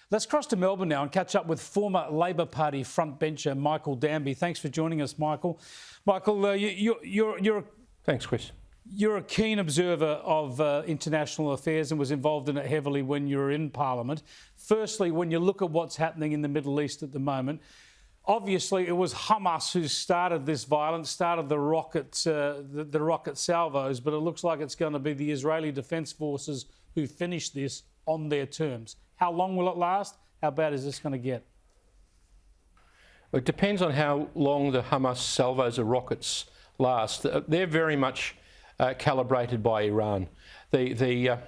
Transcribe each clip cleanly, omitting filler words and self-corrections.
Let's cross to Melbourne now and catch up with former Labor Party frontbencher Michael Danby. Thanks for joining us, Michael. Michael, you're Thanks, Chris. You're a keen observer of international affairs and was involved in it heavily when you were in Parliament. Firstly, when you look at what's happening in the Middle East at the moment, obviously it was Hamas who started this violence, started the rocket salvos, but it looks like it's going to be the Israeli Defence Forces who finish this on their terms. How long will it last? How bad is this going to get? It depends on how long the Hamas salvos of rockets last. They're very much calibrated by Iran. The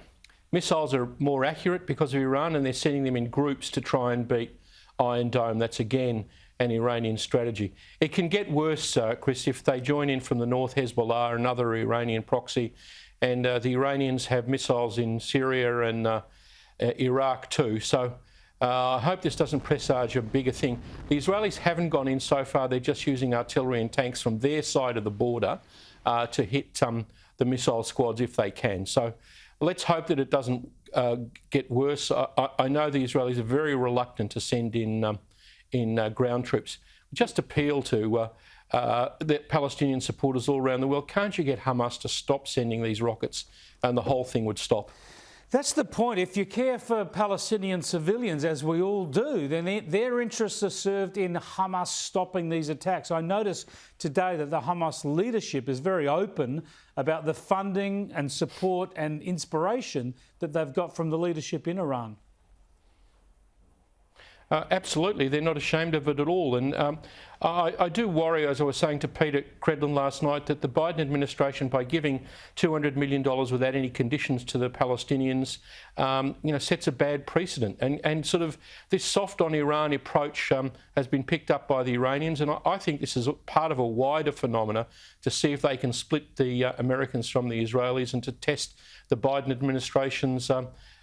missiles are more accurate because of Iran, and they're sending them in groups to try and beat Iron Dome. That's again an Iranian strategy. It can get worse, Chris, if they join in from the north, Hezbollah, another Iranian proxy, and the Iranians have missiles in Syria and Iraq too. So I hope this doesn't presage a bigger thing. The Israelis haven't gone in so far. They're just using artillery and tanks from their side of the border to hit the missile squads if they can. So let's hope that it doesn't get worse. I know the Israelis are very reluctant to send in ground troops. Just appeal to the Palestinian supporters all around the world. Can't you get Hamas to stop sending these rockets and the whole thing would stop? That's the point. If you care for Palestinian civilians, as we all do, then their interests are served in Hamas stopping these attacks. I notice today that the Hamas leadership is very open about the funding and support and inspiration that they've got from the leadership in Iran. Absolutely, they're not ashamed of it at all. And I do worry, as I was saying to Peter Credlin last night, that the Biden administration, by giving $200 million without any conditions to the Palestinians, sets a bad precedent. And sort of this soft on Iran approach has been picked up by the Iranians. And I think this is part of a wider phenomena to see if they can split the Americans from the Israelis and to test the Biden administration's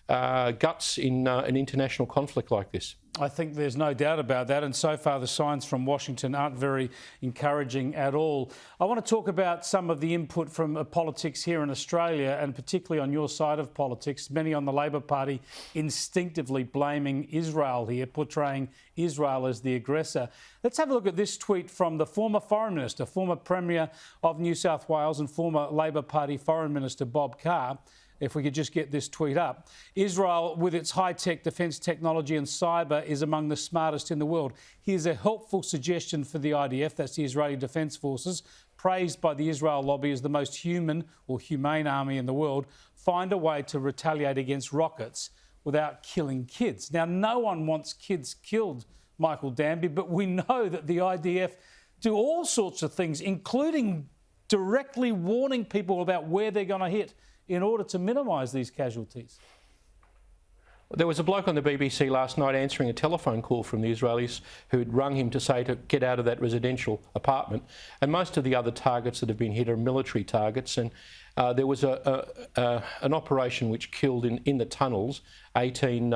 guts in an international conflict like this. I think there's no doubt about that, and so far the signs from Washington aren't very encouraging at all. I want to talk about some of the input from politics here in Australia, and particularly on your side of politics, many on the Labor Party instinctively blaming Israel here, portraying Israel as the aggressor. Let's have a look at this tweet from the former Foreign Minister, former Premier of New South Wales and former Labor Party Foreign Minister Bob Carr. If we could just get this tweet up. Israel, with its high-tech defence technology and cyber, is among the smartest in the world. Here's a helpful suggestion for the IDF, that's the Israeli Defence Forces, praised by the Israel lobby as the most human or humane army in the world. Find a way to retaliate against rockets without killing kids. Now, no one wants kids killed, Michael Danby, but we know that the IDF do all sorts of things, including directly warning people about where they're going to hit in order to minimise these casualties. There was a bloke on the BBC last night answering a telephone call from the Israelis who had rung him to say to get out of that residential apartment. And most of the other targets that have been hit are military targets. And there was an operation which killed in the tunnels 18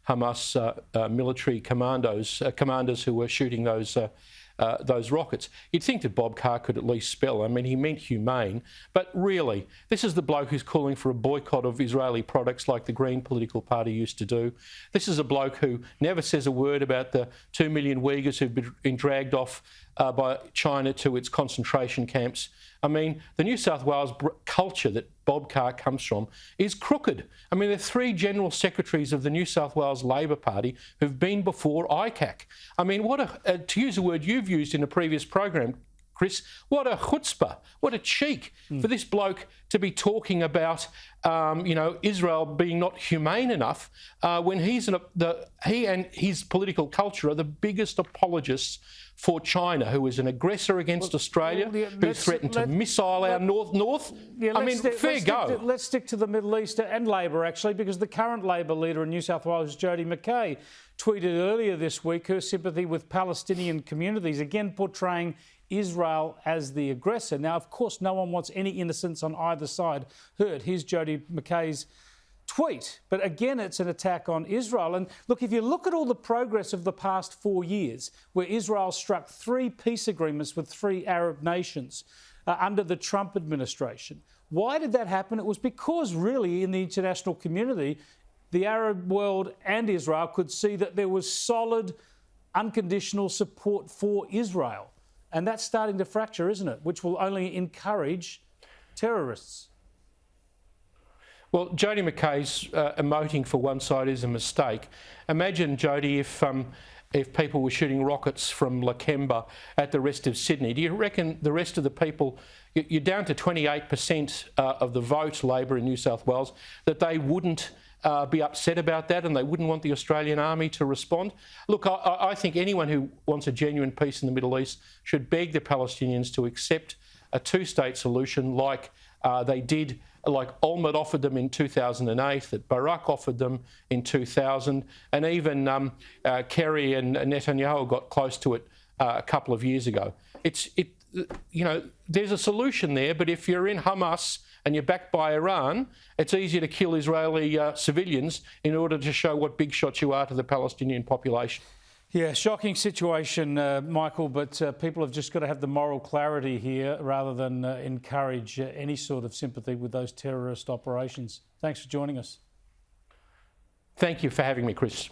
Hamas military commanders who were shooting those rockets. You'd think that Bob Carr could at least spell. I mean, he meant humane, but really, this is the bloke who's calling for a boycott of Israeli products like the Green political party used to do. This is a bloke who never says a word about the 2 million Uyghurs who've been dragged off by China to its concentration camps. I mean, the New South Wales culture that Bob Carr comes from is crooked. I mean, there are 3 general secretaries of the New South Wales Labor Party who've been before ICAC. I mean, to use a word you've used in a previous program, Chris, what a chutzpah, what a cheek for this bloke to be talking about, Israel being not humane enough when he and his political culture are the biggest apologists for China, who is an aggressor against Australia, who threatened to missile our north. Yeah, I mean, fair go. Let's stick to the Middle East and Labor, actually, because the current Labor leader in New South Wales, Jody McKay, tweeted earlier this week her sympathy with Palestinian communities, again portraying Israel as the aggressor. Now, of course, no one wants any innocents on either side hurt. Here's Jody McKay's tweet. But again, it's an attack on Israel. And look, if you look at all the progress of the past 4 years, where Israel struck 3 peace agreements with 3 Arab nations under the Trump administration, why did that happen? It was because really in the international community, the Arab world and Israel could see that there was solid, unconditional support for Israel. And that's starting to fracture, isn't it? Which will only encourage terrorists. Well, Jody McKay's emoting for one side is a mistake. Imagine, Jody, if people were shooting rockets from Lakemba at the rest of Sydney. Do you reckon the rest of the people, you're down to 28% of the vote, Labor in New South Wales, that they wouldn't be upset about that and they wouldn't want the Australian Army to respond? Look, I think anyone who wants a genuine peace in the Middle East should beg the Palestinians to accept a two-state solution like they did, like Olmert offered them in 2008, that Barak offered them in 2000, and even Kerry and Netanyahu got close to it a couple of years ago. You know, there's a solution there, but if you're in Hamas and you're backed by Iran, it's easier to kill Israeli civilians in order to show what big shots you are to the Palestinian population. Yeah, shocking situation, Michael, but people have just got to have the moral clarity here rather than encourage any sort of sympathy with those terrorist operations. Thanks for joining us. Thank you for having me, Chris.